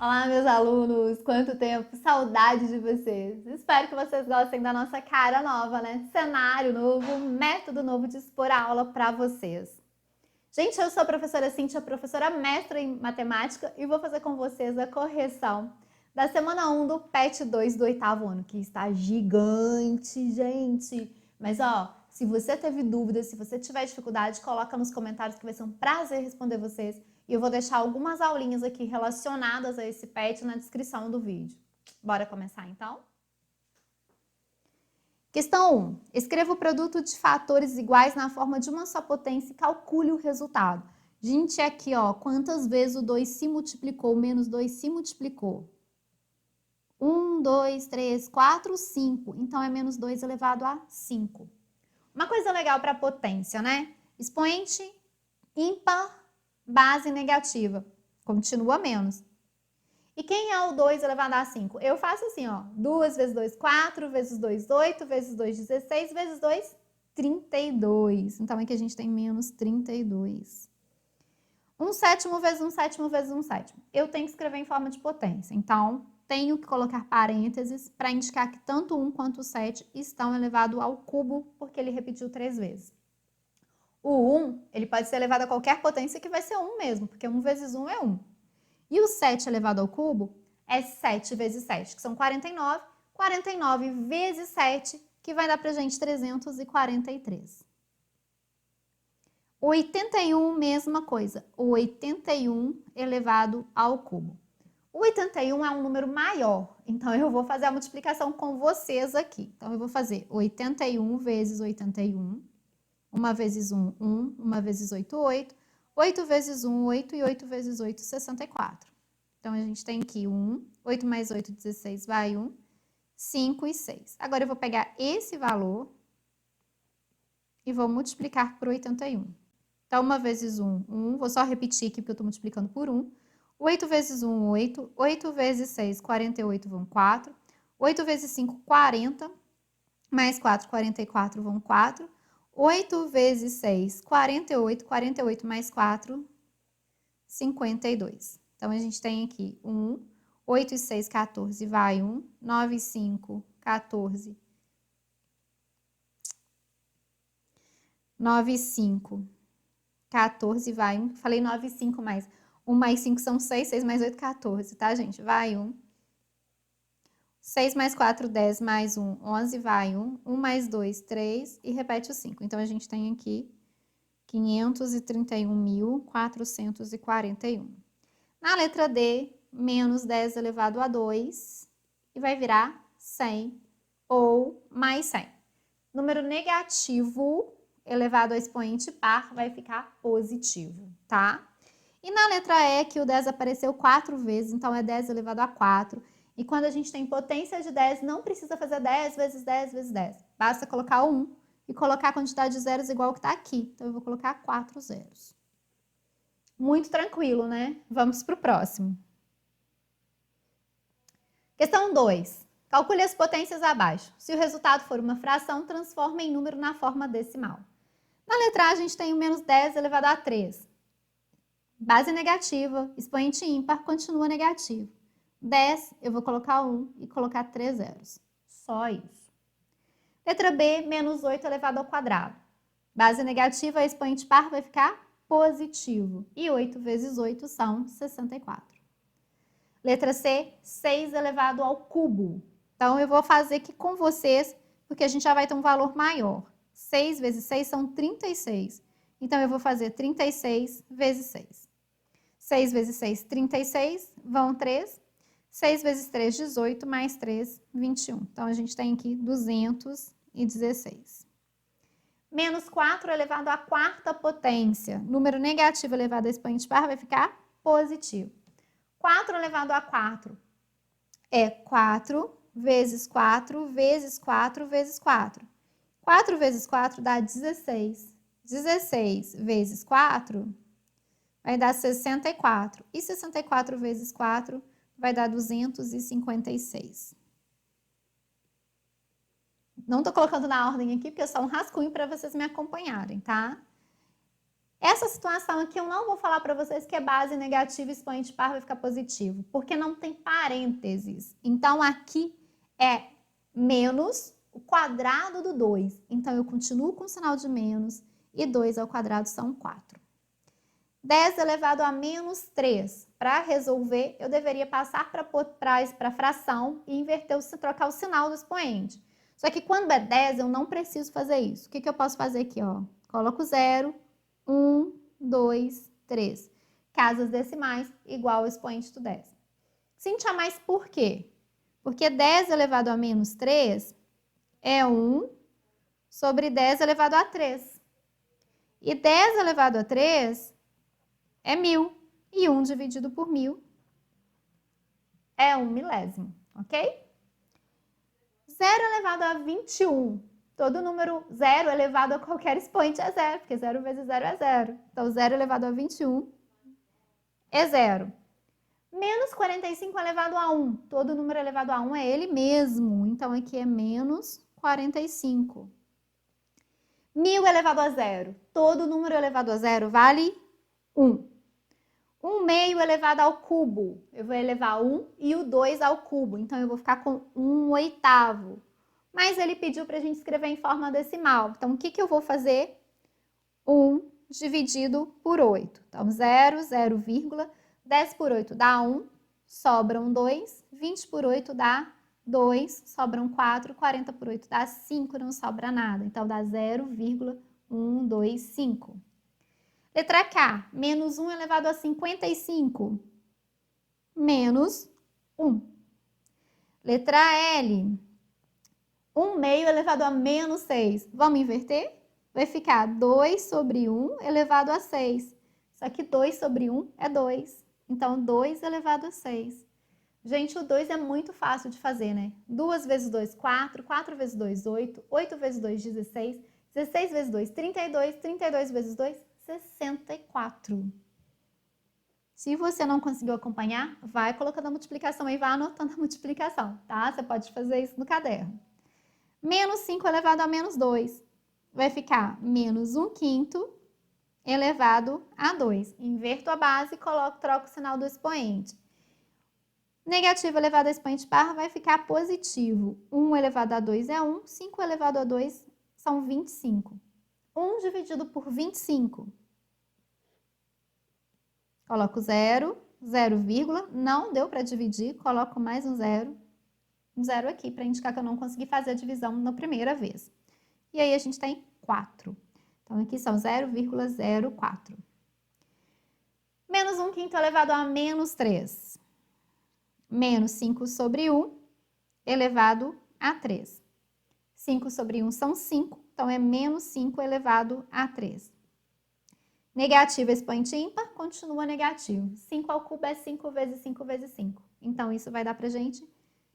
Olá, meus alunos! Quanto tempo! Saudade de vocês! Espero que vocês gostem da nossa cara nova, né? Cenário novo, método novo de expor a aula para vocês. Gente, eu sou a professora Cíntia, professora mestra em matemática e vou fazer com vocês a correção da semana 1 do PET 2 do 8º ano, que está gigante, gente! Mas, se você teve dúvidas, se você tiver dificuldade, coloca nos comentários que vai ser um prazer responder vocês. E eu vou deixar algumas aulinhas aqui relacionadas a esse PET na descrição do vídeo. Bora começar, então? Questão 1. Escreva o produto de fatores iguais na forma de uma só potência e calcule o resultado. Gente, aqui, quantas vezes o 2 se multiplicou, o menos 2 se multiplicou? 1, 2, 3, 4, 5. Então, é menos 2 elevado a 5. Uma coisa legal para potência, né? Expoente ímpar, base negativa. Continua menos. E quem é o 2 elevado a 5? Eu faço assim, 2 vezes 2, 4, vezes 2, 8, vezes 2, 16, vezes 2, 32. Então, aqui a gente tem menos 32. 1 sétimo vezes 1 sétimo vezes 1 sétimo. Eu tenho que escrever em forma de potência. Então, tenho que colocar parênteses para indicar que tanto 1 quanto o 7 estão elevados ao cubo, porque ele repetiu 3 vezes. O 1, ele pode ser elevado a qualquer potência que vai ser 1 mesmo, porque 1 vezes 1 é 1. E o 7 elevado ao cubo é 7 vezes 7, que são 49. 49 vezes 7, que vai dar pra gente 343. 81, mesma coisa. 81 elevado ao cubo. O 81 é um número maior, então eu vou fazer a multiplicação com vocês aqui. Então, eu vou fazer 81 vezes 81. 1 vezes 1, 1. 1 vezes 8, 8. 8 vezes 1, 8. E 8 vezes 8, 64. Então, a gente tem aqui 1. 8 mais 8, 16, vai 1. 5 e 6. Agora, eu vou pegar esse valor e vou multiplicar por 81. Então, 1 vezes 1, 1. Vou só repetir aqui, porque eu estou multiplicando por 1. 8 vezes 1, 8. 8 vezes 6, 48, vão 4. 8 vezes 5, 40. Mais 4, 44, vão 4. 8 vezes 6, 48. 48 mais 4, 52. Então, a gente tem aqui 1, 8 e 6, 14, vai 1. 9 e 5, 14. 9 e 5, 14, vai 1. Falei 9 e 5 mais. 1 mais 5 são 6, 6 mais 8, 14, tá, gente? Vai 1. 6 mais 4, 10, mais 1, 11, vai 1. 1 mais 2, 3 e repete o 5. Então, a gente tem aqui 531.441. Na letra D, menos 10 elevado a 2 e vai virar 100 ou mais 100. Número negativo elevado a expoente par vai ficar positivo, tá? E na letra E, que o 10 apareceu 4 vezes, então é 10 elevado a 4. E quando a gente tem potência de 10, não precisa fazer 10 vezes 10 vezes 10. Basta colocar 1 e colocar a quantidade de zeros igual que está aqui. Então, eu vou colocar 4 zeros. Muito tranquilo, né? Vamos para o próximo. Questão 2. Calcule as potências abaixo. Se o resultado for uma fração, transforme em número na forma decimal. Na letra A, a gente tem o menos 10 elevado a 3. Base negativa, expoente ímpar, continua negativo. 10, eu vou colocar 1 e colocar 3 zeros. Só isso. Letra B, menos 8 elevado ao quadrado. Base negativa, expoente par vai ficar positivo. E 8 vezes 8 são 64. Letra C, 6 elevado ao cubo. Então, eu vou fazer aqui com vocês, porque a gente já vai ter um valor maior. 6 vezes 6 são 36. Então, eu vou fazer 36 vezes 6. 6 vezes 6, 36, vão 3. 6 vezes 3, 18, mais 3, 21. Então, a gente tem aqui 216. Menos 4 elevado à quarta potência. Número negativo elevado a expoente par vai ficar positivo. 4 elevado a 4 é 4 vezes 4 vezes 4 vezes 4. 4 vezes 4 dá 16. 16 vezes 4 vai dar 64. E 64 vezes 4 vai dar 256. Não tô colocando na ordem aqui, porque é só um rascunho para vocês me acompanharem, tá? Essa situação aqui eu não vou falar para vocês que é base negativa e expoente par vai ficar positivo, porque não tem parênteses. Então, aqui é menos o quadrado do 2. Então, eu continuo com o sinal de menos e 2 ao quadrado são 4. 10 elevado a menos 3. Para resolver, eu deveria passar para a fração e trocar o sinal do expoente. Só que quando é 10, eu não preciso fazer isso. O que eu posso fazer aqui? Ó? Coloco 0, 1, 2, 3. Casas decimais igual ao expoente do 10. Cíntia, mas por quê? Porque 10 elevado a menos 3 é 1 sobre 10 elevado a 3. E 10 elevado a 3 é 1000. E 1 dividido por 1000 é 1 milésimo, ok? 0 elevado a 21. Todo número 0 elevado a qualquer expoente é 0, porque 0 vezes 0 é 0. Então, 0 elevado a 21 é 0. Menos 45 elevado a 1. Todo número elevado a 1 é ele mesmo. Então, aqui é menos 45. 1000 elevado a 0. Todo número elevado a 0 vale 1. 1 meio elevado ao cubo. Eu vou elevar 1 e o 2 ao cubo. Então, eu vou ficar com 1 oitavo. Mas ele pediu para a gente escrever em forma decimal. Então, o que eu vou fazer? 1 dividido por 8. Então, 0, 0, 10 por 8 dá 1, sobram 2. 20 por 8 dá 2, sobram 4. 40 por 8 dá 5, não sobra nada. Então, dá 0,125. Letra K, menos 1 elevado a 55. Menos 1. Letra L, 1 meio elevado a menos 6. Vamos inverter? Vai ficar 2 sobre 1 elevado a 6. Só que 2 sobre 1 é 2. Então, 2 elevado a 6. Gente, o 2 é muito fácil de fazer, né? 2 vezes 2, 4. 4 vezes 2, 8. 8 vezes 2, 16. 16 vezes 2, 32. 32 vezes 2, 64. Se você não conseguiu acompanhar, vai colocando a multiplicação aí, vai anotando a multiplicação, tá? Você pode fazer isso no caderno. Menos 5 elevado a menos 2. Vai ficar menos 1 quinto elevado a 2. Inverto a base e troco o sinal do expoente. Negativo elevado a expoente par vai ficar positivo. 1 elevado a 2 é 1. 5 elevado a 2 são 25. 1 dividido por 25. Coloco 0, 0, não deu para dividir, coloco mais um 0 aqui para indicar que eu não consegui fazer a divisão na primeira vez. E aí a gente tem 4. Então, aqui são 0,04. Menos 1 quinto elevado a menos 3. Menos 5 sobre 1 elevado a 3. 5 sobre 1 são 5, então é menos 5 elevado a 3. Negativo expoente ímpar, continua negativo. 5 ao cubo é 5 vezes 5 vezes 5. Então, isso vai dar pra gente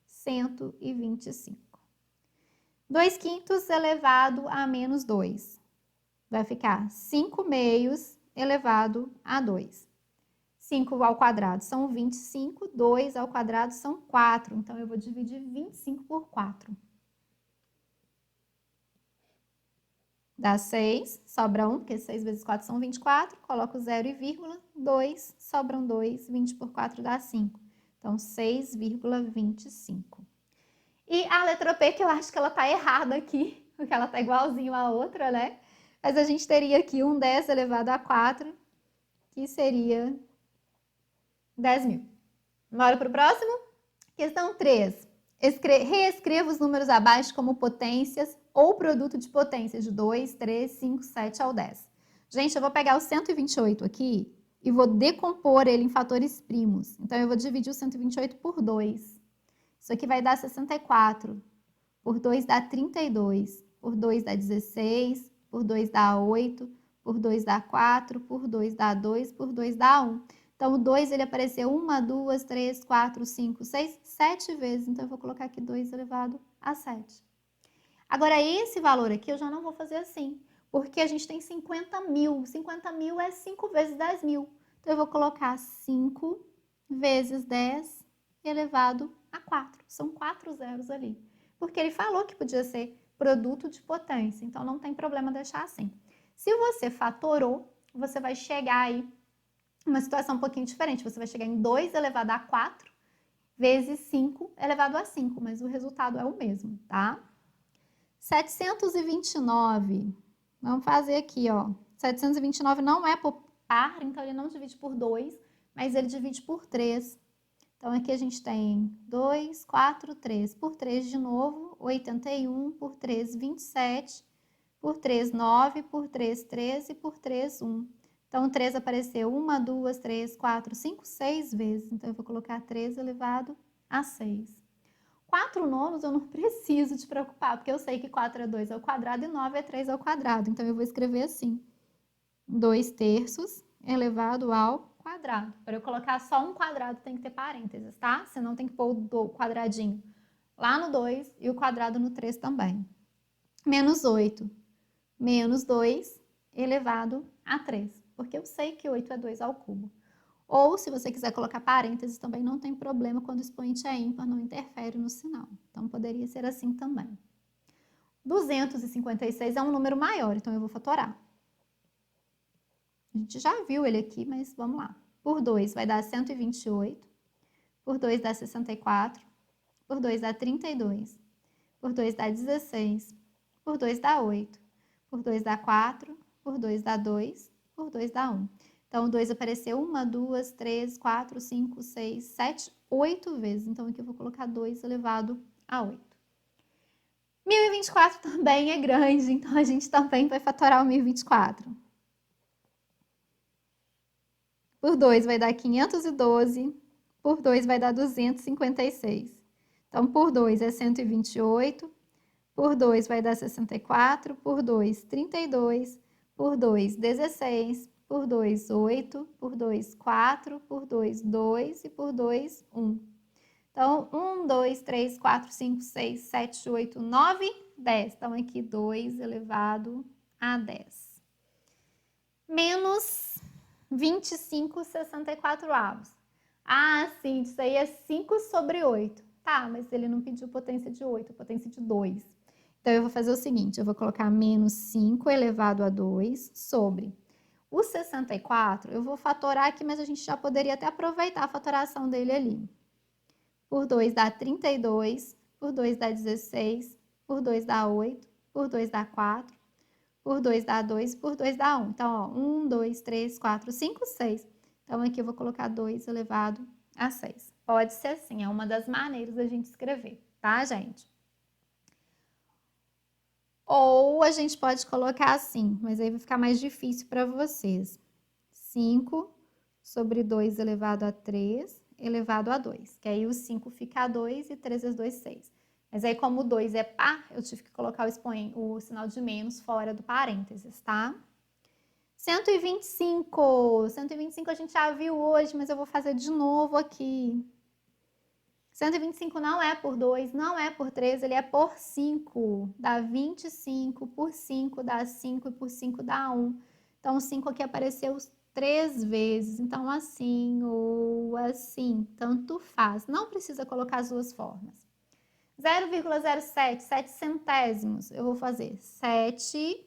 125. 2 quintos elevado a menos 2. Vai ficar 5 meios elevado a 2. 5 ao quadrado são 25, 2 ao quadrado são 4. Então, eu vou dividir 25 por 4. Dá 6, sobra 1, porque 6 vezes 4 são 24. Coloco 0 e vírgula, 2, sobram 2, 20 por 4 dá 5. Então, 6,25. E a letra P, que eu acho que ela tá errada aqui, porque ela tá igualzinho à outra, né? Mas a gente teria aqui um 10 elevado a 4, que seria 10.000. Bora para o próximo? Questão 3. Reescreva os números abaixo como potências ou produto de potências de 2, 3, 5, 7 ao 10. Gente, eu vou pegar o 128 aqui e vou decompor ele em fatores primos. Então, eu vou dividir o 128 por 2. Isso aqui vai dar 64. Por 2 dá 32. Por 2 dá 16. Por 2 dá 8. Por 2 dá 4. Por 2 dá 2. Por 2 dá 1. Então, o 2, ele apareceu 1, 2, 3, 4, 5, 6, 7 vezes. Então, eu vou colocar aqui 2 elevado a 7. Agora, esse valor aqui eu já não vou fazer assim, porque a gente tem 50.000. 50.000 é 5 vezes 10.000. Então, eu vou colocar 5 vezes 10 elevado a 4. São 4 zeros ali. Porque ele falou que podia ser produto de potência. Então, não tem problema deixar assim. Se você fatorou, você vai chegar aí uma situação um pouquinho diferente. Você vai chegar em 2 elevado a 4 vezes 5 elevado a 5, mas o resultado é o mesmo, tá? 729, vamos fazer aqui, ó. 729 não é por par, então ele não divide por 2, mas ele divide por 3. Então, aqui a gente tem 2, 4, 3. Por 3 de novo, 81, por 3, 27, por 3, 9, por 3, 13, por 3, 1. Então, 3 apareceu 1, 2, 3, 4, 5, 6 vezes. Então, eu vou colocar 3 elevado a 6. 4 nonos eu não preciso te preocupar, porque eu sei que 4 é 2 ao quadrado e 9 é 3 ao quadrado. Então, eu vou escrever assim, 2 terços elevado ao quadrado. Para eu colocar só um quadrado tem que ter parênteses, tá? Senão tem que pôr o quadradinho lá no 2 e o quadrado no 3 também. Menos 8. Menos 2 elevado a 3. Porque eu sei que 8 é 2 ao cubo. Ou, se você quiser colocar parênteses, também não tem problema quando o expoente é ímpar, não interfere no sinal. Então, poderia ser assim também. 256 é um número maior, então eu vou fatorar. A gente já viu ele aqui, mas vamos lá. Por 2 vai dar 128, por 2 dá 64, por 2 dá 32, por 2 dá 16, por 2 dá 8, por 2 dá 4, por 2 dá 2, por 2 dá 1. Então, o 2 apareceu 1, 2, 3, 4, 5, 6, 7, 8 vezes. Então, aqui eu vou colocar 2 elevado a 8. 1024 também é grande, então a gente também vai fatorar o 1024. Por 2 vai dar 512, por 2 vai dar 256. Então, por 2 é 128, por 2 vai dar 64, por 2, 32, por 2, 16, por 2, 8, por 2, 4, por 2, 2 e por 2, 1. Então, 1, 2, 3, 4, 5, 6, 7, 8, 9, 10. Então, aqui 2 elevado a 10. Menos 25/64. Ah, sim, isso aí é 5 sobre 8. Tá, mas ele não pediu potência de 8, potência de 2. Então, eu vou fazer o seguinte, eu vou colocar menos 5 elevado a 2 sobre o 64. Eu vou fatorar aqui, mas a gente já poderia até aproveitar a fatoração dele ali. Por 2 dá 32, por 2 dá 16, por 2 dá 8, por 2 dá 4, por 2 dá 2, por 2 dá 1. Então, ó, 1, 2, 3, 4, 5, 6. Então, aqui eu vou colocar 2 elevado a 6. Pode ser assim, é uma das maneiras da gente escrever, tá, gente? Ou a gente pode colocar assim, mas aí vai ficar mais difícil para vocês. 5 sobre 2 elevado a 3 elevado a 2. Que aí o 5 fica a 2 e 3 vezes 2, 6. Mas aí, como o 2 é par, eu tive que colocar o sinal de menos fora do parênteses, tá? 125. 125 a gente já viu hoje, mas eu vou fazer de novo aqui. 125 não é por 2, não é por 3, ele é por 5. Dá 25, por 5 dá 5 e por 5 dá 1. Então, o 5 aqui apareceu 3 vezes. Então, assim ou assim, tanto faz. Não precisa colocar as duas formas. 0,07, 7 centésimos. Eu vou fazer 7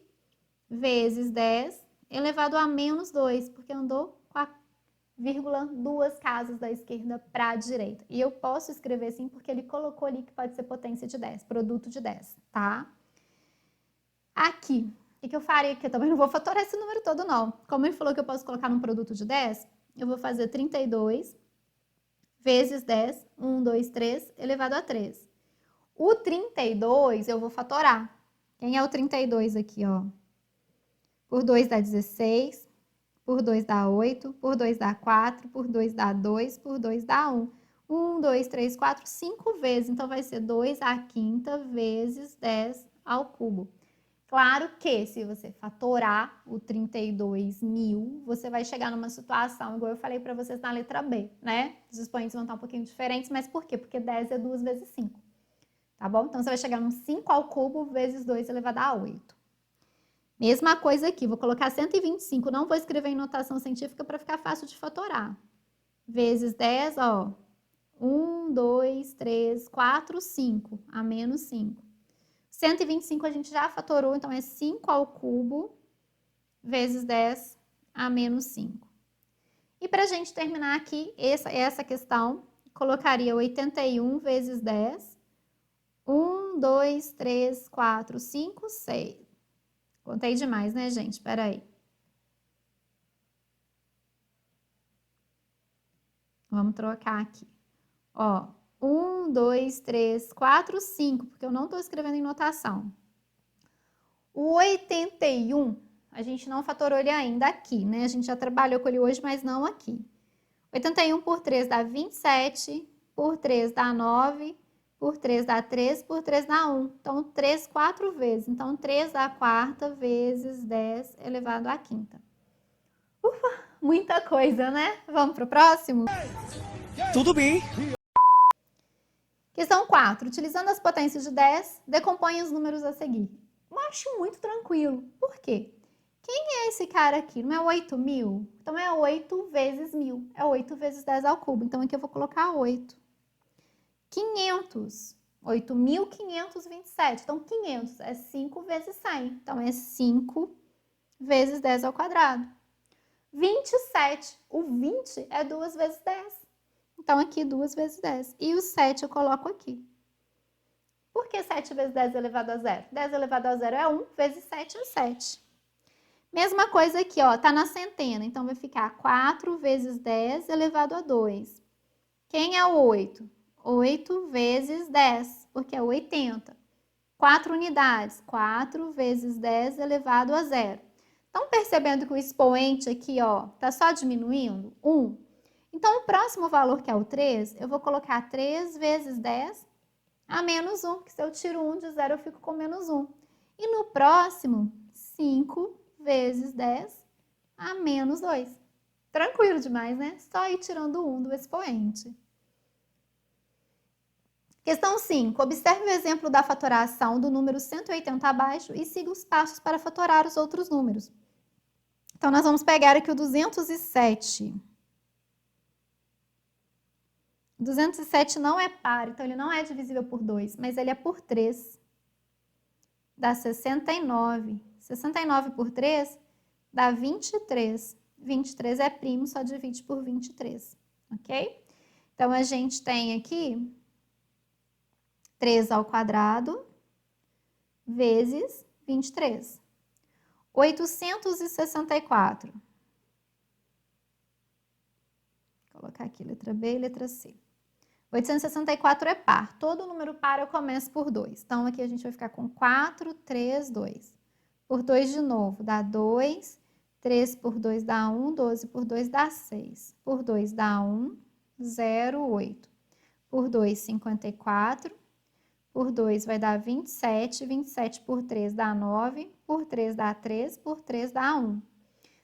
vezes 10 elevado a menos 2, porque andou com a vírgula 2 casas da esquerda para a direita. E eu posso escrever assim porque ele colocou ali que pode ser potência de 10, produto de 10, tá? Aqui, o que eu faria aqui? Eu também não vou fatorar esse número todo, não. Como ele falou que eu posso colocar num produto de 10, eu vou fazer 32 vezes 10, 1, 2, 3, elevado a 3. O 32 eu vou fatorar. Quem é o 32 aqui, ó? Por 2 dá 16, por 2 dá 8, por 2 dá 4, por 2 dá 2, por 2 dá 1. 1, 2, 3, 4, 5 vezes. Então, vai ser 2 à quinta vezes 10 ao cubo. Claro que, se você fatorar o 32.000, você vai chegar numa situação, igual eu falei para vocês na letra B, né? Os expoentes vão estar um pouquinho diferentes, mas por quê? Porque 10 é 2 vezes 5, tá bom? Então, você vai chegar num 5 ao cubo vezes 2 elevado a 8. Mesma coisa aqui, vou colocar 125, não vou escrever em notação científica para ficar fácil de fatorar. Vezes 10, ó, 1, 2, 3, 4, 5, a menos 5. 125 a gente já fatorou, então é 5 ao cubo vezes 10 a menos 5. E para a gente terminar aqui, essa questão, colocaria 81 vezes 10. 1, 2, 3, 4, 5, 6. Contei demais, né, gente? Espera aí. Vamos trocar aqui. Ó, 1, 2, 3, 4, 5, porque eu não estou escrevendo em notação. O 81, a gente não fatorou ele ainda aqui, né? A gente já trabalhou com ele hoje, mas não aqui. 81 por 3 dá 27, por 3 dá 9, por 3 dá 3, por 3 dá 1. Então, 3, 4 vezes. Então, 3 à quarta vezes 10 elevado à quinta. Ufa, muita coisa, né? Vamos para o próximo? Tudo bem. Questão 4. Utilizando as potências de 10, decomponha os números a seguir. Eu acho muito tranquilo. Por quê? Quem é esse cara aqui? Não é 8.000? Então, é 8 vezes 1.000. É 8 vezes 10 ao cubo. Então, aqui eu vou colocar 8. 500. 8.527. Então, 500 é 5 vezes 100. Então, é 5 vezes 10 ao quadrado. 27. O 20 é 2 vezes 10. Então, aqui 2 vezes 10. E o 7 eu coloco aqui. Por que 7 vezes 10 elevado a 0? 10 elevado a 0 é 1, vezes 7 é 7. Mesma coisa aqui, ó, tá na centena. Então, vai ficar 4 vezes 10 elevado a 2. Quem é o 8? 8 vezes 10, porque é 80. 4 unidades. 4 vezes 10 elevado a 0. Estão percebendo que o expoente aqui, ó, tá só diminuindo? 1. Então, o próximo valor, que é o 3, eu vou colocar 3 vezes 10 a menos 1, que se eu tiro 1 de 0, eu fico com menos 1. E no próximo, 5 vezes 10 a menos 2. Tranquilo demais, né? Só ir tirando 1 do expoente. Questão 5. Observe o exemplo da fatoração do número 180 abaixo e siga os passos para fatorar os outros números. Então, nós vamos pegar aqui o 207. 207 não é par, então ele não é divisível por 2, mas ele é por 3. Dá 69. 69 por 3 dá 23. 23 é primo, só divide por 23, ok? Então, a gente tem aqui 3 ao quadrado vezes 23. 864. Vou colocar aqui letra B e letra C. 864 é par. Todo número par eu começo por 2. Então, aqui a gente vai ficar com 4, 3, 2. Por 2 de novo, dá 2. 3 por 2 dá 1. 12 por 2 dá 6. Por 2 dá 1. 0, 8. Por 2, 54. Por 2 vai dar 27. 27 por 3 dá 9. Por 3 dá 3. Por 3 dá 1.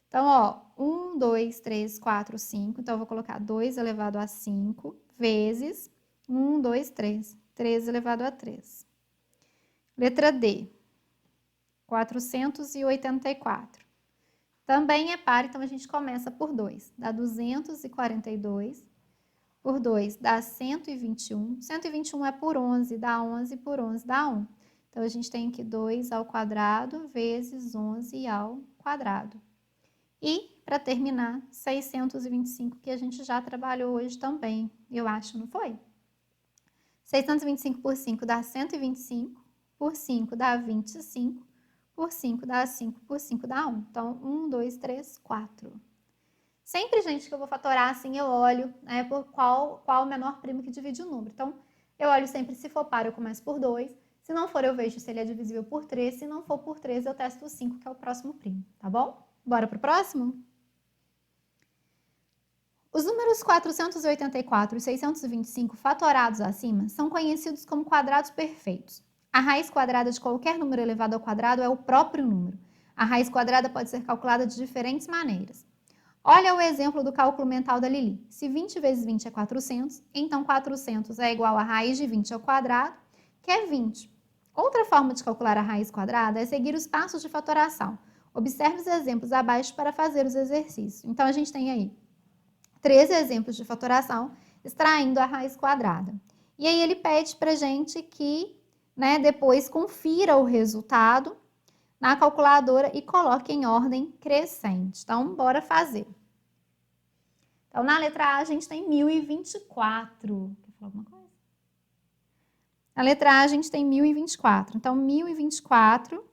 Então, ó, 1, 2, 3, 4, 5. Então, eu vou colocar 2 elevado a 5 vezes 1, 2, 3. 3 elevado a 3. Letra D. 484. Também é par, então a gente começa por 2. Dá 242. Por 2 dá 121. 121 é por 11, dá 11 por 11 dá 1. Então, a gente tem aqui 2 ao quadrado vezes 11 ao quadrado. E, para terminar, 625, que a gente já trabalhou hoje também, eu acho, não foi? 625 por 5 dá 125, por 5 dá 25, por 5 dá 5, por 5 dá 1. Então, 1, 2, 3, 4. Sempre, gente, que eu vou fatorar assim, eu olho, né, por qual o menor primo que divide o número. Então, eu olho sempre, se for par, eu começo por 2. Se não for, eu vejo se ele é divisível por 3. Se não for por 3, eu testo o 5, que é o próximo primo, tá bom? Bora pro próximo? Os números 484 e 625 fatorados acima são conhecidos como quadrados perfeitos. A raiz quadrada de qualquer número elevado ao quadrado é o próprio número. A raiz quadrada pode ser calculada de diferentes maneiras. Olha o exemplo do cálculo mental da Lili. Se 20 vezes 20 é 400, então 400 é igual a raiz de 20 ao quadrado, que é 20. Outra forma de calcular a raiz quadrada é seguir os passos de fatoração. Observe os exemplos abaixo para fazer os exercícios. Então, a gente tem aí 3 exemplos de fatoração extraindo a raiz quadrada. E aí, ele pede para a gente que, né, depois confira o resultado na calculadora e coloque em ordem crescente. Então, bora fazer. Então, na letra A, a gente tem 1024. Quer falar alguma coisa? Na letra A, a gente tem 1024. Então, 1024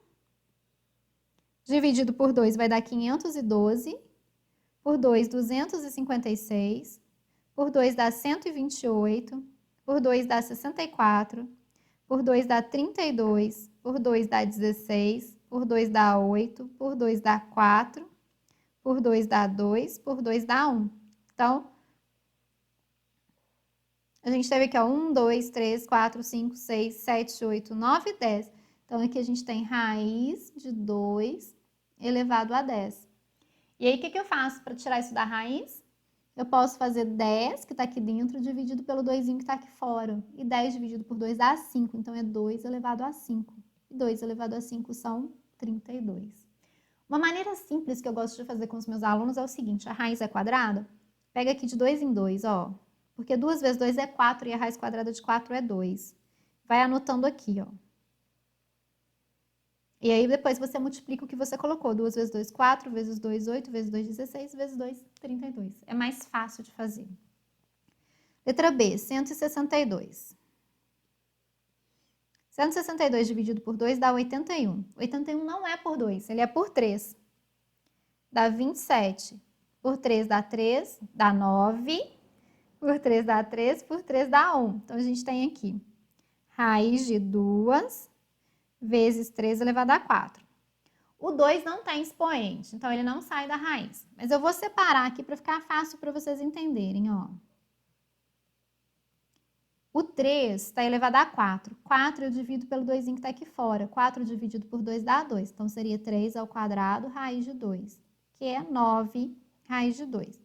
dividido por 2 vai dar 512. Por 2, 256. Por 2 dá 128. Por 2 dá 64. Por 2 dá 32. Por 2 dá 16. Por 2 dá 8. Por 2 dá 4. Por 2 dá 2. Por 2 dá 1. Então, a gente teve aqui, ó, 1, 2, 3, 4, 5, 6, 7, 8, 9, 10. Então, aqui a gente tem raiz de 2 elevado a 10. E aí, o que eu faço para tirar isso da raiz? Eu posso fazer 10, que está aqui dentro, dividido pelo 2 que está aqui fora. E 10 dividido por 2 dá 5. Então, é 2 elevado a 5. E 2 elevado a 5 são 32. Uma maneira simples que eu gosto de fazer com os meus alunos é o seguinte. A raiz é quadrada. Pega aqui de 2 em 2, ó. Porque 2 vezes 2 é 4 e a raiz quadrada de 4 é 2. Vai anotando aqui, ó. E aí, depois você multiplica o que você colocou. 2 vezes 2, 4, vezes 2, 8, vezes 2, 16, vezes 2, 32. É mais fácil de fazer. Letra B, 162. 162 dividido por 2 dá 81. 81 não é por 2, ele é por 3. Dá 27. Por 3 dá 3, dá 9. Por 3 dá 3, por 3 dá 1. Então, a gente tem aqui raiz de 2 vezes 3 elevado a 4. O 2 não tem expoente, então ele não sai da raiz. Mas eu vou separar aqui para ficar fácil para vocês entenderem, ó. O 3 está elevado a 4. 4 eu divido pelo 2 que está aqui fora. 4 dividido por 2 dá 2. Então, seria 3 ao quadrado, raiz de 2, que é 9 raiz de 2.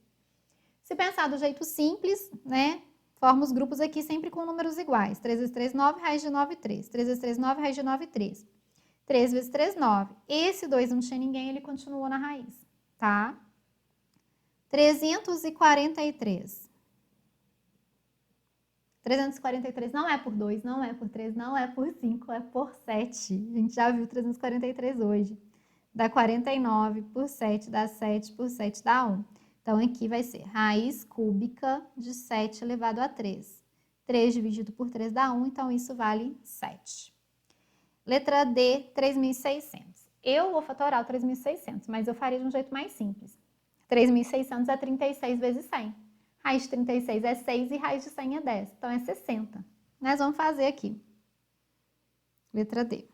Se pensar do jeito simples, né? Forma os grupos aqui sempre com números iguais. 3 vezes 3, 9, raiz de 9, 3. 3 vezes 3, 9, raiz de 9, 3. 3 vezes 3, 9. Esse 2 não tinha ninguém, ele continuou na raiz, tá? 343. 343 não é por 2, não é por 3, não é por 5, é por 7. A gente já viu 343 hoje. Dá 49 por 7, dá 7 por 7, dá 1. Então, aqui vai ser raiz cúbica de 7 elevado a 3. 3 dividido por 3 dá 1, então isso vale 7. Letra D, 3.600. Eu vou fatorar o 3.600, mas eu faria de um jeito mais simples. 3.600 é 36 vezes 100. Raiz de 36 é 6 e raiz de 100 é 10. Então, é 60. Nós vamos fazer aqui. Letra D.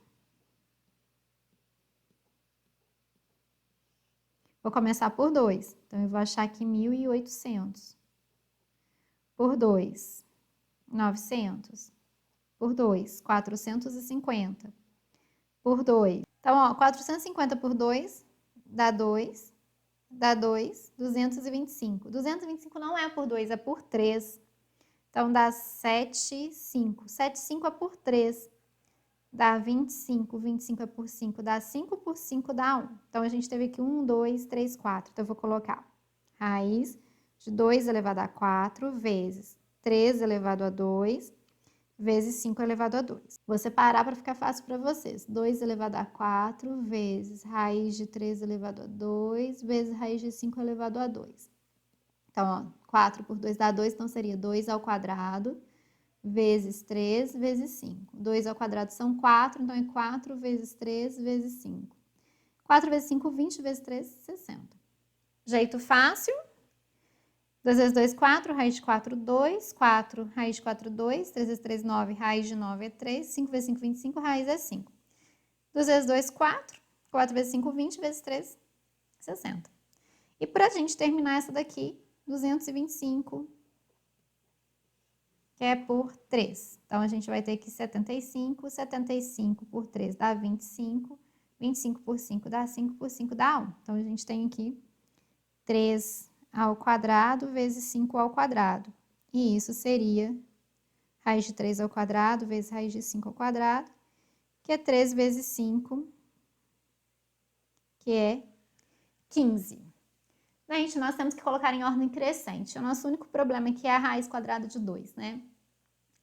Vou começar por 2. Então, eu vou achar aqui 1.800. Por 2, 900. Por 2, 450. Por 2. Então, ó, 450 por 2 dá 2. Dá 2, 225. 225 não é por 2, é por 3. Então, dá 7, 5. 7, 5 é por 3. Dá 25. 25 é por 5. Dá 5 por 5 dá 1. Então, a gente teve aqui 1, 2, 3, 4. Então, eu vou colocar raiz de 2 elevado a 4 vezes 3 elevado a 2 vezes 5 elevado a 2. Vou separar para ficar fácil para vocês. 2 elevado a 4 vezes raiz de 3 elevado a 2 vezes raiz de 5 elevado a 2. Então, ó, 4 por 2 dá 2, então seria 2 ao quadrado vezes 3 vezes 5. 2 ao quadrado são 4, então é 4 vezes 3 vezes 5. 4 vezes 5, 20 vezes 3, 60. Jeito fácil. 2 vezes 2, 4, raiz de 4, 2, 4, raiz de 4, 2, 3 vezes 3, 9, raiz de 9 é 3, 5 vezes 5, 25, raiz é 5. 2 vezes 2, 4, 4 vezes 5, 20, vezes 3, 60. E para a gente terminar essa daqui, 225, que é por 3. Então, a gente vai ter aqui 75, 75 por 3 dá 25, 25 por 5 dá 5, por 5 dá 1. Então, a gente tem aqui 3 ao quadrado vezes 5 ao quadrado. E isso seria raiz de 3 ao quadrado vezes raiz de 5 ao quadrado, que é 3 vezes 5, que é 15. Gente, nós temos que colocar em ordem crescente. O nosso único problema aqui é a raiz quadrada de 2, né?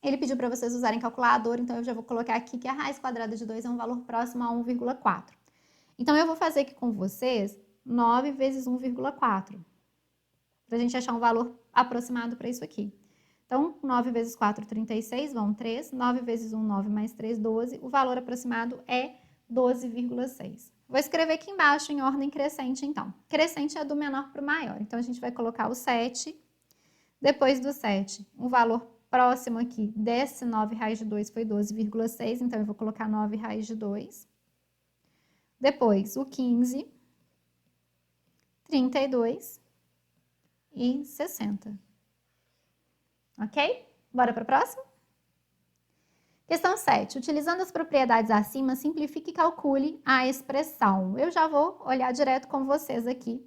Ele pediu para vocês usarem calculadora, então eu já vou colocar aqui que a raiz quadrada de 2 é um valor próximo a 1,4. Então, eu vou fazer aqui com vocês 9 vezes 1,4, para a gente achar um valor aproximado para isso aqui. Então, 9 vezes 4, 36, vão 3. 9 vezes 1, 9 mais 3, 12. O valor aproximado é 12,6. Vou escrever aqui embaixo em ordem crescente, então. Crescente é do menor para o maior. Então, a gente vai colocar o 7. Depois do 7, um valor próximo aqui desse 9 raiz de 2 foi 12,6. Então, eu vou colocar 9 raiz de 2. Depois, o 15, 32 e 60. Ok? Bora para a próxima? Questão 7. Utilizando as propriedades acima, simplifique e calcule a expressão. Eu já vou olhar direto com vocês aqui.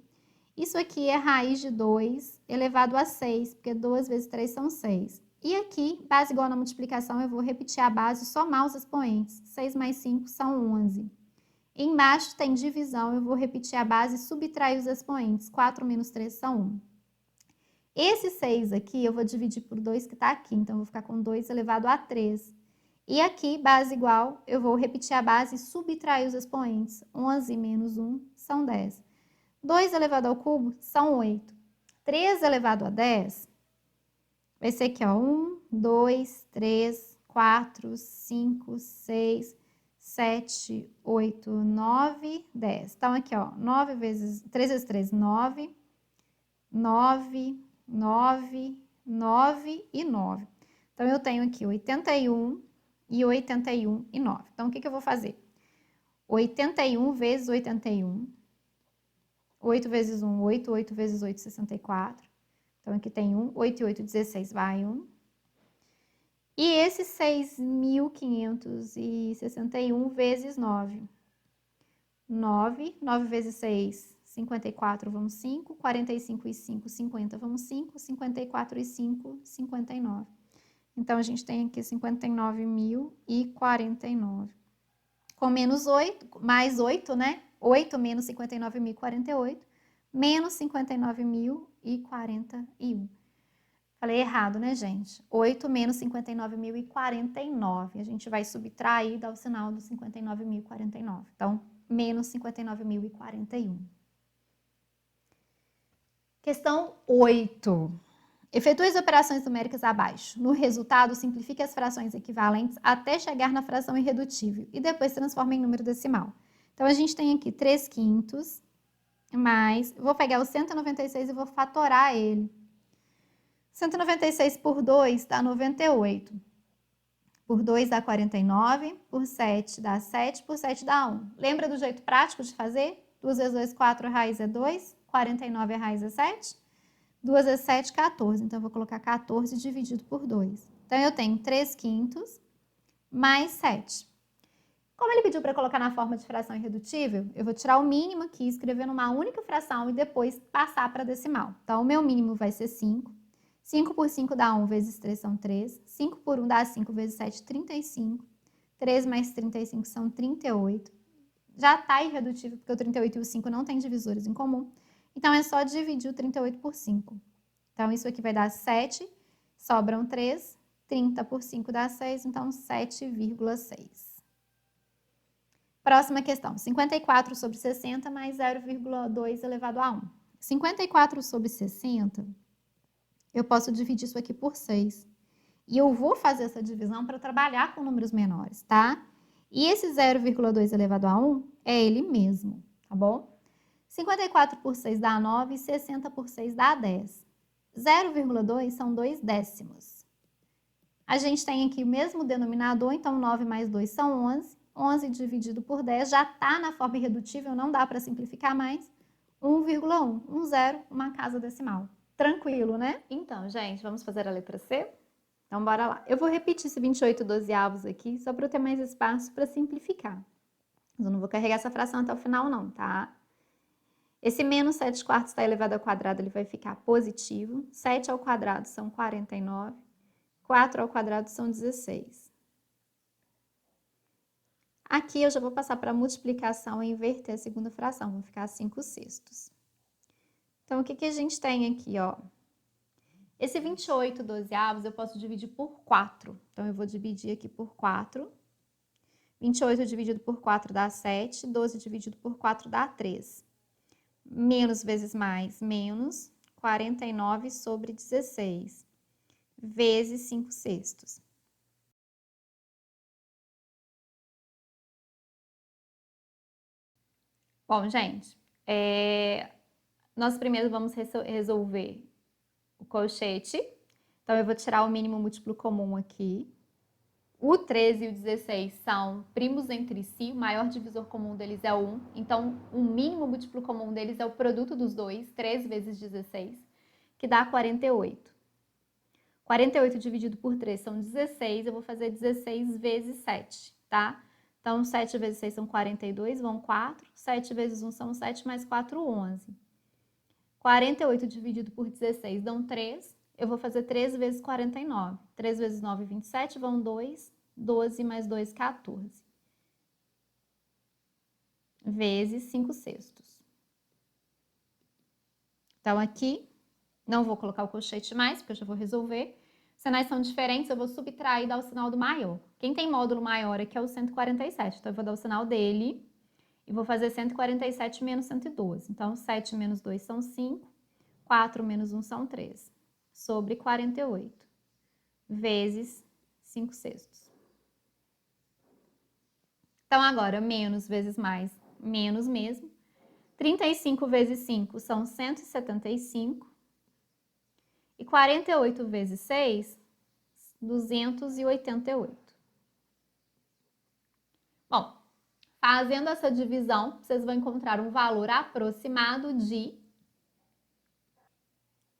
Isso aqui é raiz de 2 elevado a 6, porque 2 vezes 3 são 6. E aqui, base igual na multiplicação, eu vou repetir a base e somar os expoentes. 6 mais 5 são 11. Embaixo tem divisão, eu vou repetir a base e subtrair os expoentes. 4 menos 3 são 1. Esse 6 aqui, eu vou dividir por 2 que está aqui. Então, eu vou ficar com 2 elevado a 3. E aqui, base igual, eu vou repetir a base e subtrair os expoentes. 11 menos 1 são 10. 2 elevado ao cubo são 8. 3 elevado a 10 vai ser aqui, ó. 1, 2, 3, 4, 5, 6, 7, 8, 9, 10. Então, aqui, ó. 9 vezes, 3 vezes 3, 9. 9, 9, 9 e 9. Então, eu tenho aqui 81 e 81 e 9. Então, o que eu vou fazer? 81 vezes 81. 8 vezes 1, 8. 8 vezes 8, 64. Então, aqui tem 1. 8 e 8, 16, vai 1. E esse 6.561 vezes 9. 9. 9 vezes 6, 54, vamos 5. 45 e 5, 50, vamos 5. 54 e 5, 59. Então, a gente tem aqui 59.049. Com menos 8, mais 8, né? 8 menos 59.048, menos 59.041. Falei errado, né, gente? 8 menos 59.049. A gente vai subtrair e dar o sinal do 59.049. Então, menos 59.041. Questão 8. Efetue as operações numéricas abaixo. No resultado, simplifique as frações equivalentes até chegar na fração irredutível e depois transforme em número decimal. Então, a gente tem aqui 3/5 mais... Vou pegar o 196 e vou fatorar ele. 196 por 2 dá 98. Por 2 dá 49. Por 7 dá 7. Por 7 dá 1. Lembra do jeito prático de fazer? 2 vezes 2, 4, a raiz é 2. 49, a raiz é 7. 2 vezes 7, 14. Então, eu vou colocar 14 dividido por 2. Então, eu tenho 3/5 mais 7. Como ele pediu para colocar na forma de fração irredutível, eu vou tirar o mínimo aqui, escrever numa única fração e depois passar para decimal. Então, o meu mínimo vai ser 5. 5 por 5 dá 1, vezes 3 são 3. 5 por 1 dá 5, vezes 7, 35. 3 mais 35 são 38. Já está irredutível, porque o 38 e o 5 não têm divisores em comum. Então, é só dividir o 38 por 5. Então, isso aqui vai dar 7, sobram 3. 30 por 5 dá 6, então 7,6. Próxima questão, 54 sobre 60 mais 0,2 elevado a 1. 54 sobre 60, eu posso dividir isso aqui por 6. E eu vou fazer essa divisão para trabalhar com números menores, tá? E esse 0,2 elevado a 1 é ele mesmo, tá bom? 54 por 6 dá 9 e 60 por 6 dá 10. 0,2 são 2 décimos. A gente tem aqui o mesmo denominador, então 9 mais 2 são 11. 11 dividido por 10 já está na forma irredutível, não dá para simplificar mais. 1,1. 1 zero, uma casa decimal. Tranquilo, né? Então, gente, vamos fazer a letra C? Então, bora lá. Eu vou repetir esse 28 dozeavos aqui, só para eu ter mais espaço para simplificar. Mas eu não vou carregar essa fração até o final, não, tá? Esse menos 7 quartos está elevado ao quadrado, ele vai ficar positivo. 7 ao quadrado são 49. 4 ao quadrado são 16. Aqui eu já vou passar para multiplicação e inverter a segunda fração, vão ficar 5/6. Então, o que a gente tem aqui, ó? Esse 28 dozeavos eu posso dividir por 4. Então, eu vou dividir aqui por 4. 28 dividido por 4 dá 7, 12 dividido por 4 dá 3. Menos vezes mais, menos 49 sobre 16, vezes 5 sextos. Bom, gente, nós primeiro vamos resolver o colchete. Então, eu vou tirar o mínimo múltiplo comum aqui. O 13 e o 16 são primos entre si, o maior divisor comum deles é 1. Então, o mínimo múltiplo comum deles é o produto dos dois, 13 vezes 16, que dá 48. 48 dividido por 3 são 16, eu vou fazer 16 vezes 7, tá? Então, 7 vezes 6 são 42, vão 4. 7 vezes 1 são 7, mais 4, 11. 48 dividido por 16 dão 3. Eu vou fazer 3 vezes 49. 3 vezes 9, 27, vão 2. 12 mais 2, 14. Vezes 5 sextos. Então, aqui, não vou colocar o colchete mais, porque eu já vou resolver. Sinais são diferentes, eu vou subtrair e dar o sinal do maior. Quem tem módulo maior aqui é o 147, então eu vou dar o sinal dele e vou fazer 147 menos 112. Então, 7 menos 2 são 5, 4 menos 1 são 3, sobre 48, vezes 5 sextos. Então, agora, menos vezes mais, menos mesmo. 35 vezes 5 são 175. E 48 vezes 6, 288. Bom, fazendo essa divisão, vocês vão encontrar um valor aproximado de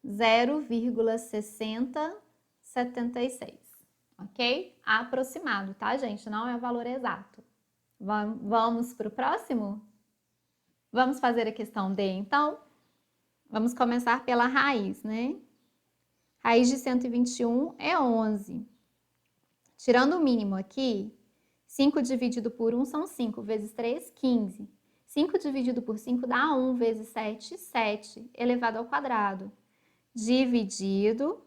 0,6076, ok? Aproximado, tá, gente? Não é o valor exato. Vamos para o próximo? Vamos fazer a questão D, então? Vamos começar pela raiz, né? Raiz de 121 é 11. Tirando o mínimo aqui, 5 dividido por 1 são 5, vezes 3, 15. 5 dividido por 5 dá 1, vezes 7, 7, elevado ao quadrado. Dividido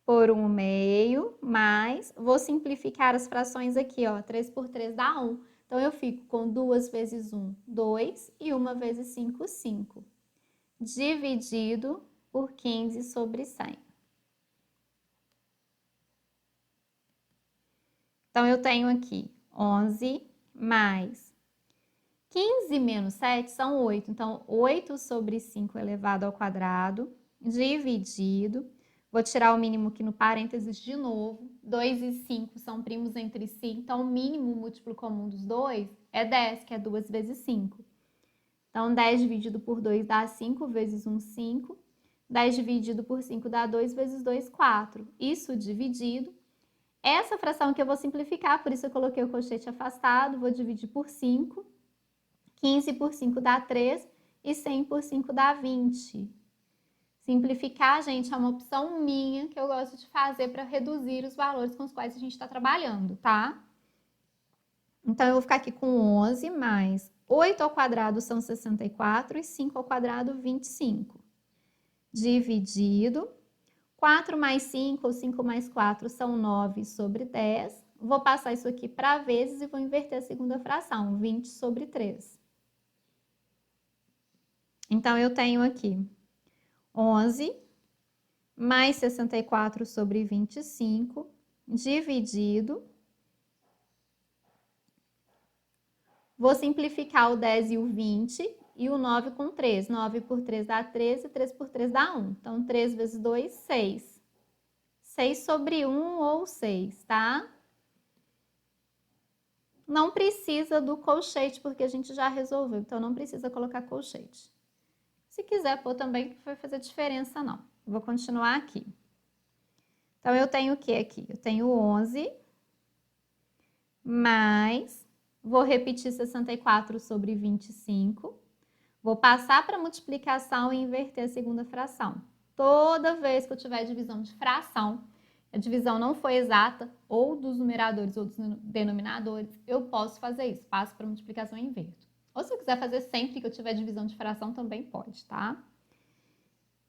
por 1 meio, mais, vou simplificar as frações aqui, ó, 3 por 3 dá 1. Então, eu fico com 2 vezes 1, 2, e 1 vezes 5, 5. Dividido por 15 sobre 100. Então, eu tenho aqui 11 mais 15 menos 7 são 8. Então, 8 sobre 5 elevado ao quadrado, dividido. Vou tirar o mínimo aqui no parênteses de novo. 2 e 5 são primos entre si. Então, o mínimo múltiplo comum dos dois é 10, que é 2 vezes 5. Então, 10 dividido por 2 dá 5, vezes 1, 5. 10 dividido por 5 dá 2, vezes 2, 4. Isso dividido. Essa fração que eu vou simplificar, por isso eu coloquei o colchete afastado, vou dividir por 5. 15 por 5 dá 3 e 100 por 5 dá 20. Simplificar, gente, é uma opção minha que eu gosto de fazer para reduzir os valores com os quais a gente está trabalhando, tá? Então, eu vou ficar aqui com 11 mais 8 ao quadrado são 64 e 5 ao quadrado, 25. Dividido. 4 mais 5 ou 5 mais 4 são 9 sobre 10. Vou passar isso aqui para vezes e vou inverter a segunda fração, 20 sobre 3. Então, eu tenho aqui 11 mais 64 sobre 25, dividido. Vou simplificar o 10 e o 20 e o 9 com 3. 9 por 3 dá 13, 3 por 3 dá 1. Então, 3 vezes 2, 6. 6 sobre 1 ou 6, tá? Não precisa do colchete, porque a gente já resolveu. Então, não precisa colocar colchete. Se quiser pôr também, não vai fazer diferença, não. Vou continuar aqui. Então, eu tenho o que aqui? Eu tenho 11 mais... Vou repetir 64 sobre 25. Vou passar para multiplicação e inverter a segunda fração. Toda vez que eu tiver divisão de fração, a divisão não foi exata, ou dos numeradores ou dos denominadores, eu posso fazer isso. Passo para multiplicação e inverto. Ou se eu quiser fazer sempre que eu tiver divisão de fração, também pode, tá?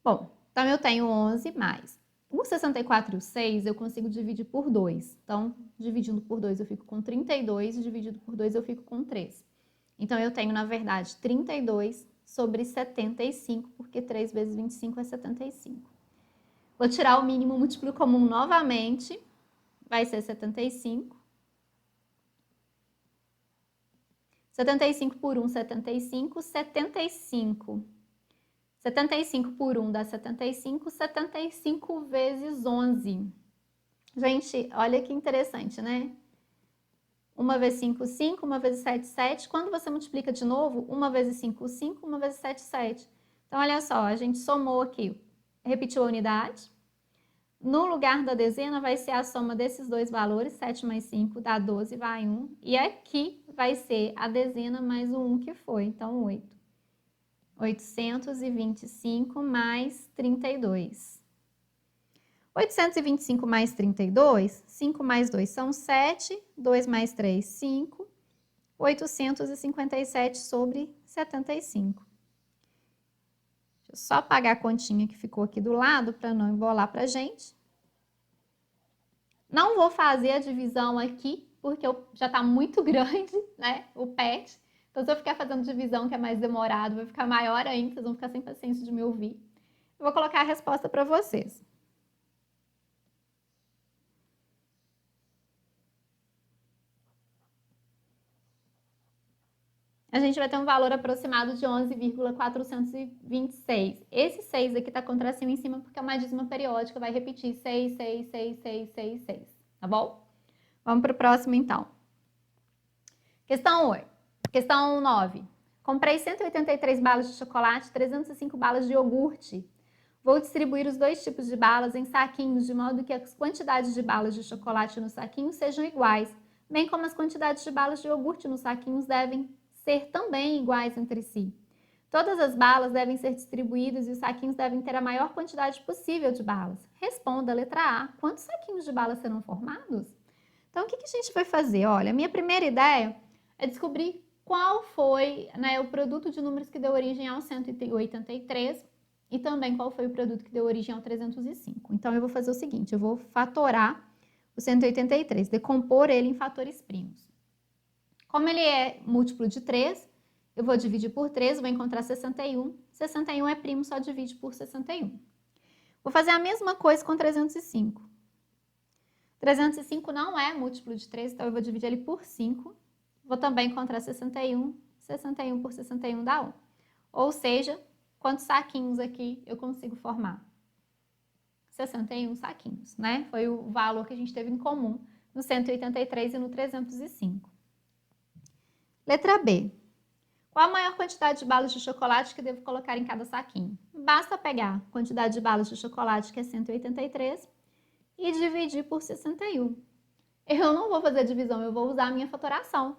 Bom, então eu tenho 11 mais O 64 e o 6 eu consigo dividir por 2. Então, dividindo por 2 eu fico com 32 e dividido por 2 eu fico com 3. Então, eu tenho, na verdade, 32 sobre 75, porque 3 vezes 25 é 75. Vou tirar o mínimo múltiplo comum novamente, vai ser 75. 75 por 1, 75, 75. 75 por 1 dá 75, 75 vezes 11. Gente, olha que interessante, né? 1 vezes 5, 5, 1 vezes 7, 7. Quando você multiplica de novo, 1 vezes 5, 5, 1 vezes 7, 7. Então, olha só, a gente somou aqui, repetiu a unidade. No lugar da dezena vai ser a soma desses dois valores, 7 mais 5 dá 12, vai 1. E aqui vai ser a dezena mais o 1 que foi, então 8. 825 mais 32. 825 mais 32, 5 mais 2 são 7, 2 mais 3, 5, 857 sobre 75. Deixa eu só apagar a continha que ficou aqui do lado para não embolar para a gente. Não vou fazer a divisão aqui, porque já está muito grande, né, o PET. Então, se eu ficar fazendo divisão, que é mais demorado, vai ficar maior ainda, vocês vão ficar sem paciência de me ouvir. Eu vou colocar a resposta para vocês. A gente vai ter um valor aproximado de 11,426. Esse 6 aqui está com tracinho em cima porque é uma dízima periódica, vai repetir 6, 6, 6, 6, 6, 6, tá bom? Vamos para o próximo, então. Questão 8. Questão 9. Comprei 183 balas de chocolate, 305 balas de iogurte. Vou distribuir os dois tipos de balas em saquinhos, de modo que as quantidades de balas de chocolate nos saquinhos sejam iguais, bem como as quantidades de balas de iogurte nos saquinhos devem ser também iguais entre si. Todas as balas devem ser distribuídas e os saquinhos devem ter a maior quantidade possível de balas. Responda a letra A. Quantos saquinhos de balas serão formados? Então, o que a gente vai fazer? Olha, a minha primeira ideia é descobrir qual foi, né, o produto de números que deu origem ao 183 e também qual foi o produto que deu origem ao 305. Então, eu vou fazer o seguinte, eu vou fatorar o 183, decompor ele em fatores primos. Como ele é múltiplo de 3, eu vou dividir por 3, vou encontrar 61. 61 é primo, só divide por 61. Vou fazer a mesma coisa com 305. 305 não é múltiplo de 3, então eu vou dividir ele por 5. Vou também encontrar 61. 61 por 61 dá 1. Ou seja, quantos saquinhos aqui eu consigo formar? 61 saquinhos, né? Foi o valor que a gente teve em comum no 183 e no 305. Letra B. Qual a maior quantidade de balas de chocolate que devo colocar em cada saquinho? Basta pegar a quantidade de balas de chocolate, que é 183, e dividir por 61. Eu não vou fazer divisão, eu vou usar a minha fatoração.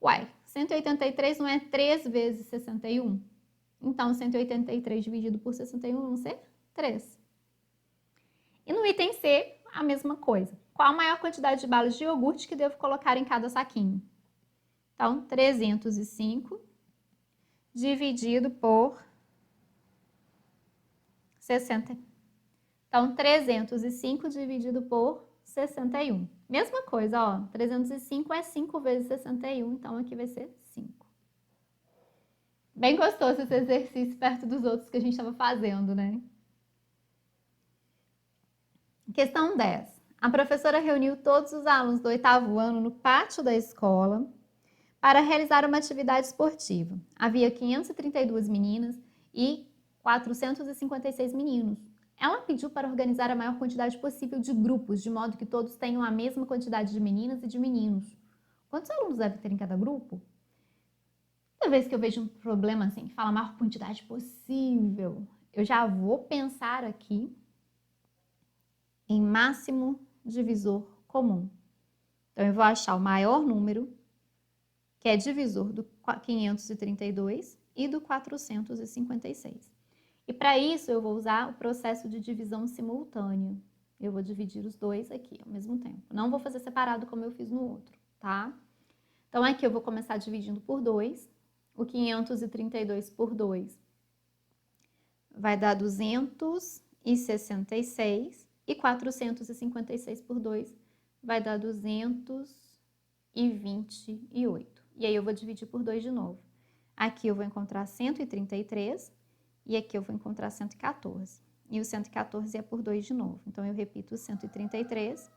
Uai, 183 não é 3 vezes 61? Então, 183 dividido por 61 vão ser 3. E no item C, a mesma coisa. Qual a maior quantidade de balas de iogurte que devo colocar em cada saquinho? Então, 305 dividido por 60. Então, 305 dividido por 61. Mesma coisa, ó. 305 é 5 vezes 61, então aqui vai ser 5. Bem gostoso esse exercício perto dos outros que a gente estava fazendo, né? Questão 10. A professora reuniu todos os alunos do 8º ano no pátio da escola para realizar uma atividade esportiva. Havia 532 meninas e 456 meninos. Ela pediu para organizar a maior quantidade possível de grupos, de modo que todos tenham a mesma quantidade de meninas e de meninos. Quantos alunos deve ter em cada grupo? Toda vez que eu vejo um problema assim, que fala a maior quantidade possível, eu já vou pensar aqui em máximo divisor comum. Então, eu vou achar o maior número, que é divisor do 532 e do 456. E para isso, eu vou usar o processo de divisão simultânea. Eu vou dividir os dois aqui ao mesmo tempo. Não vou fazer separado como eu fiz no outro, tá? Então, aqui eu vou começar dividindo por 2. O 532 por 2 vai dar 266. E 456 por 2 vai dar 228. E aí eu vou dividir por 2 de novo. Aqui eu vou encontrar 133 e aqui eu vou encontrar 114. E o 114 é por 2 de novo. Então, eu repito o 133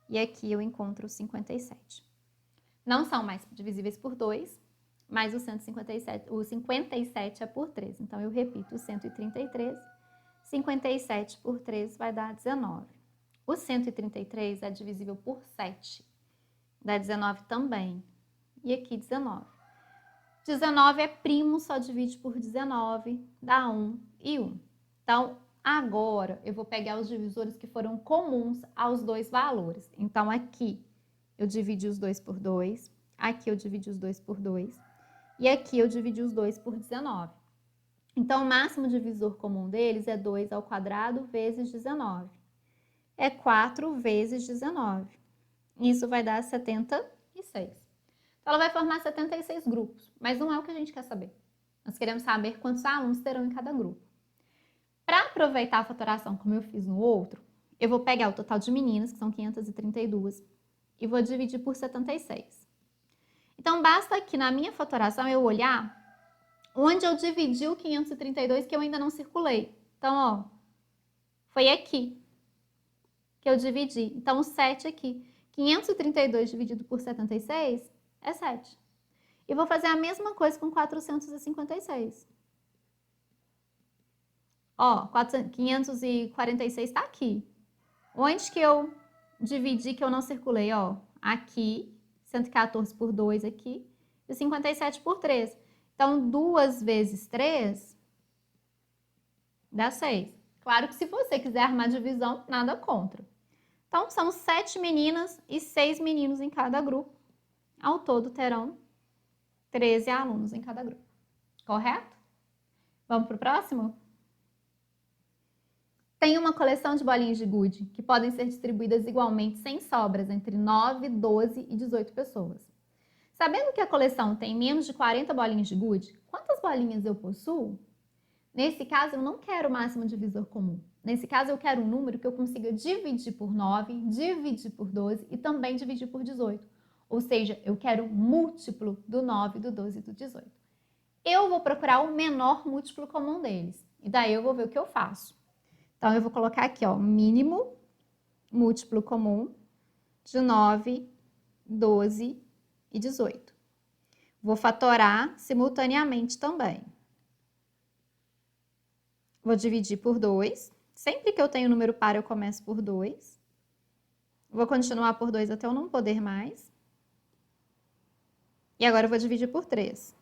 e aqui eu encontro o 57. Não são mais divisíveis por 2, mas o 57 é por 3. Então, eu repito o 133, 57 por 3 vai dar 19. O 133 é divisível por 7, dá 19 também. E aqui 19. 19 é primo, só divide por 19, dá 1 e 1. Então, agora eu vou pegar os divisores que foram comuns aos dois valores. Então, aqui eu dividi os 2 por 2, aqui eu dividi os 2 por 2 e aqui eu dividi os 2 por 19. Então, o máximo divisor comum deles é 2 ao quadrado vezes 19. É 4 vezes 19. Isso vai dar 76. Então, ela vai formar 76 grupos, mas não é o que a gente quer saber. Nós queremos saber quantos alunos terão em cada grupo. Para aproveitar a fatoração como eu fiz no outro, eu vou pegar o total de meninas, que são 532, e vou dividir por 76. Então, basta aqui na minha fatoração eu olhar onde eu dividi o 532 que eu ainda não circulei. Então, ó, foi aqui que eu dividi. Então, o 7 aqui. 532 dividido por 76 é 7. E vou fazer a mesma coisa com 456. Ó, 546 está aqui. Onde que eu dividi que eu não circulei? Ó, aqui, 114 por 2 aqui, e 57 por 3. Então, 2 vezes 3 dá 6. Claro que se você quiser armar divisão, nada contra. Então, são 7 meninas e 6 meninos em cada grupo. Ao todo, terão 13 alunos em cada grupo. Correto? Vamos para o próximo? Tem uma coleção de bolinhas de gude que podem ser distribuídas igualmente sem sobras entre 9, 12 e 18 pessoas. Sabendo que a coleção tem menos de 40 bolinhas de gude, quantas bolinhas eu possuo? Nesse caso, eu não quero o máximo divisor comum. Nesse caso, eu quero um número que eu consiga dividir por 9, dividir por 12 e também dividir por 18. Ou seja, eu quero um múltiplo do 9, do 12 e do 18. Eu vou procurar o menor múltiplo comum deles. E daí eu vou ver o que eu faço. Então, eu vou colocar aqui, ó, mínimo múltiplo comum de 9, 12 e 18. Vou fatorar simultaneamente também. Vou dividir por 2. Sempre que eu tenho número par, eu começo por 2. Vou continuar por 2 até eu não poder mais. E agora eu vou dividir por 3.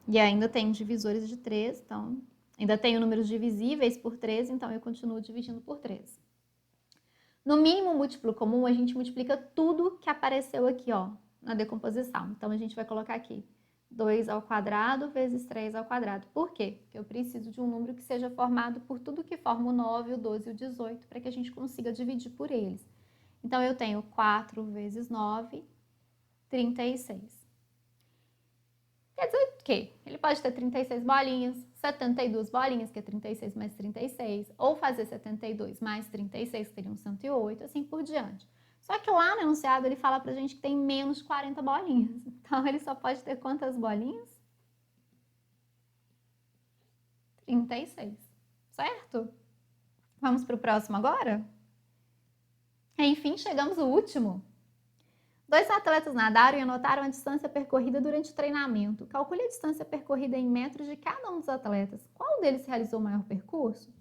E ainda tenho divisores de 3, então... Ainda tenho números divisíveis por 3, então eu continuo dividindo por 3. No mínimo múltiplo comum, a gente multiplica tudo que apareceu aqui, ó, na decomposição. Então, a gente vai colocar aqui 2 ao quadrado vezes 3 ao quadrado. Por quê? Porque eu preciso de um número que seja formado por tudo que forma o 9, o 12 e o 18, para que a gente consiga dividir por eles. Então, eu tenho 4 vezes 9, 36. Quer dizer o quê? Ele pode ter 36 bolinhas, 72 bolinhas, que é 36 mais 36, ou fazer 72 mais 36, que seriam 108, assim por diante. Só que lá no enunciado ele fala pra gente que tem menos de 40 bolinhas. Então, ele só pode ter quantas bolinhas? 36, certo? Vamos para o próximo agora? Enfim, chegamos ao último. 2 atletas nadaram e anotaram a distância percorrida durante o treinamento. Calcule a distância percorrida em metros de cada um dos atletas. Qual deles realizou o maior percurso?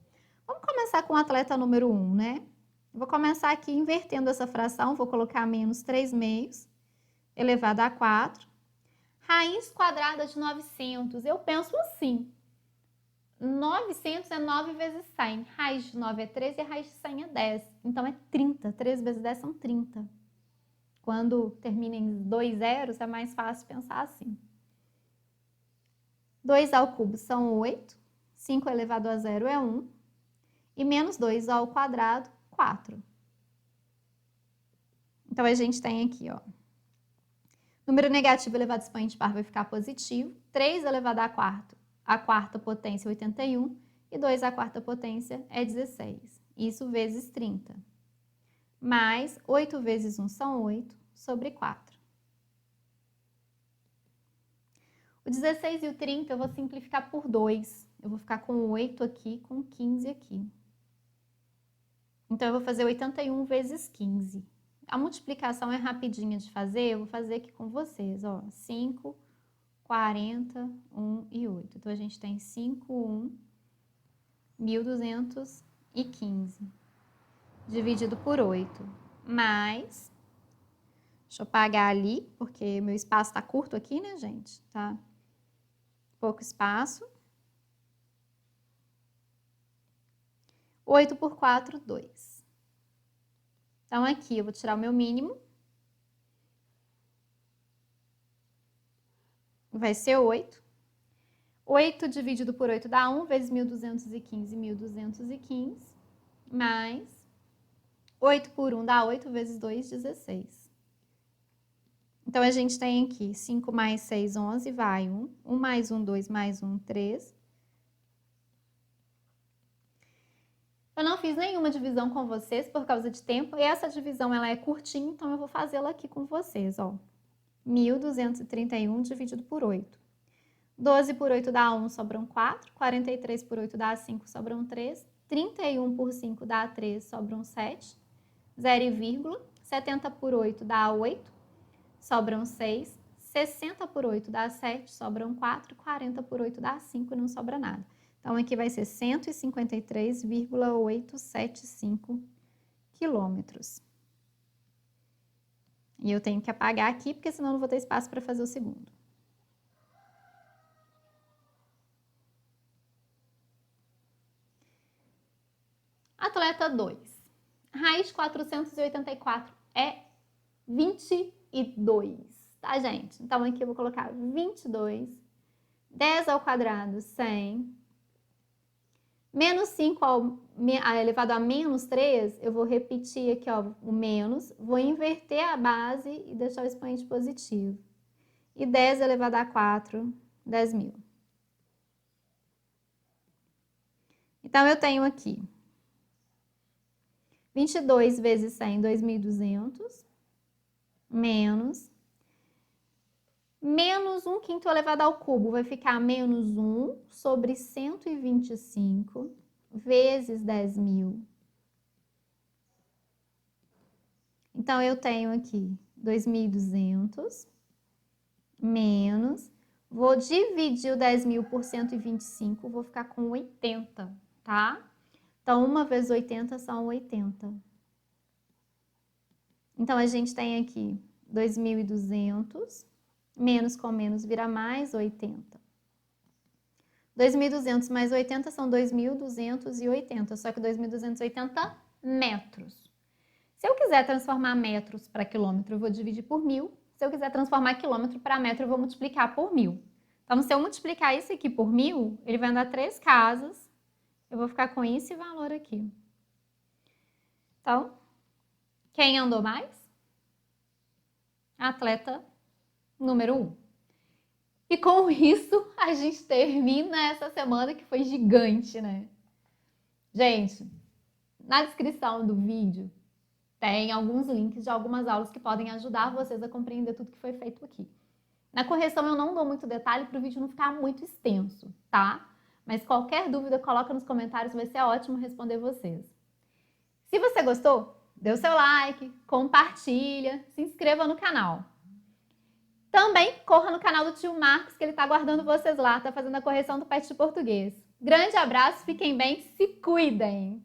Vamos começar com o atleta número 1, né? Vou começar aqui invertendo essa fração, vou colocar menos 3 meios, elevado a 4. Raiz quadrada de 900. Eu penso assim, 900 é 9 vezes 100. Raiz de 9 é 13 e a raiz de 100 é 10. Então, é 30. 3 vezes 10 são 30. Quando termina em 2 zeros, é mais fácil pensar assim. 2 ao cubo são 8. 5 elevado a 0 é 1. E menos 2 ao quadrado, 4. Então, a gente tem aqui, ó. Número negativo elevado a expoente par vai ficar positivo. 3 elevado a quarta potência é 81. E 2 à quarta potência é 16. isso vezes 30. Mais 8 vezes 1 são 8, sobre 4. O 16 e o 30 eu vou simplificar por 2. Eu vou ficar com 8 aqui, com 15 aqui. Então, eu vou fazer 81 vezes 15. A multiplicação é rapidinha de fazer, eu vou fazer aqui com vocês, ó. 5, 40, 1 e 8. Então, a gente tem 5, 1, 1.215. Dividido por 8. Mais, deixa eu apagar ali, porque meu espaço tá curto aqui, né, gente? Tá pouco espaço. 8 por 4, 2. Então, aqui eu vou tirar o meu mínimo. Vai ser 8. 8 dividido por 8 dá 1, vezes 1.215, 1.215. Mais 8 por 1 dá 8, vezes 2, 16. Então, a gente tem aqui 5 mais 6, 11, vai 1. 1 mais 1, 2, mais 1, 3. Eu não fiz nenhuma divisão com vocês por causa de tempo, e essa divisão ela é curtinha, então eu vou fazê-la aqui com vocês, ó. 1.231 dividido por 8. 12 por 8 dá 1, sobram 4. 43 por 8 dá 5, sobram 3. 31 por 5 dá 3, sobram 7. 0, 70 por 8 dá 8, sobram 6. 60 por 8 dá 7, sobram 4. 40 por 8 dá 5 e não sobra nada. Então, aqui vai ser 153,875 quilômetros. E eu tenho que apagar aqui, porque senão não vou ter espaço para fazer o segundo. Atleta 2. Raiz de 484 é 22, tá, gente? Então, aqui eu vou colocar 22. 10 ao quadrado, 100. Menos 5 elevado a menos 3, eu vou repetir aqui, ó, o menos, vou inverter a base e deixar o expoente positivo. E 10 elevado a 4, 10.000. Então, eu tenho aqui 22 vezes 100, 2.200, menos 1 quinto elevado ao cubo, vai ficar menos 1 sobre 125 vezes 10.000. Então, eu tenho aqui 2.200 menos, vou dividir o 10.000 por 125, vou ficar com 80, tá? Então, 1 vezes 80 são 80. Então, a gente tem aqui 2.200, menos com menos vira mais 80. 2.200 mais 80 são 2.280, só que 2.280 metros. Se eu quiser transformar metros para quilômetro, eu vou dividir por 1.000. Se eu quiser transformar quilômetro para metro, eu vou multiplicar por 1.000. Então, se eu multiplicar isso aqui por 1.000, ele vai andar 3 casas. Eu vou ficar com esse valor aqui. Então, quem andou mais? Atleta número 1. E com isso, a gente termina essa semana que foi gigante, né? Gente, na descrição do vídeo tem alguns links de algumas aulas que podem ajudar vocês a compreender tudo que foi feito aqui. Na correção eu não dou muito detalhe para o vídeo não ficar muito extenso, tá? Mas qualquer dúvida, coloca nos comentários, vai ser ótimo responder vocês. Se você gostou, dê o seu like, compartilha, se inscreva no canal. Também corra no canal do tio Marcos, que ele está aguardando vocês lá, está fazendo a correção do PET de português. Grande abraço, fiquem bem, se cuidem!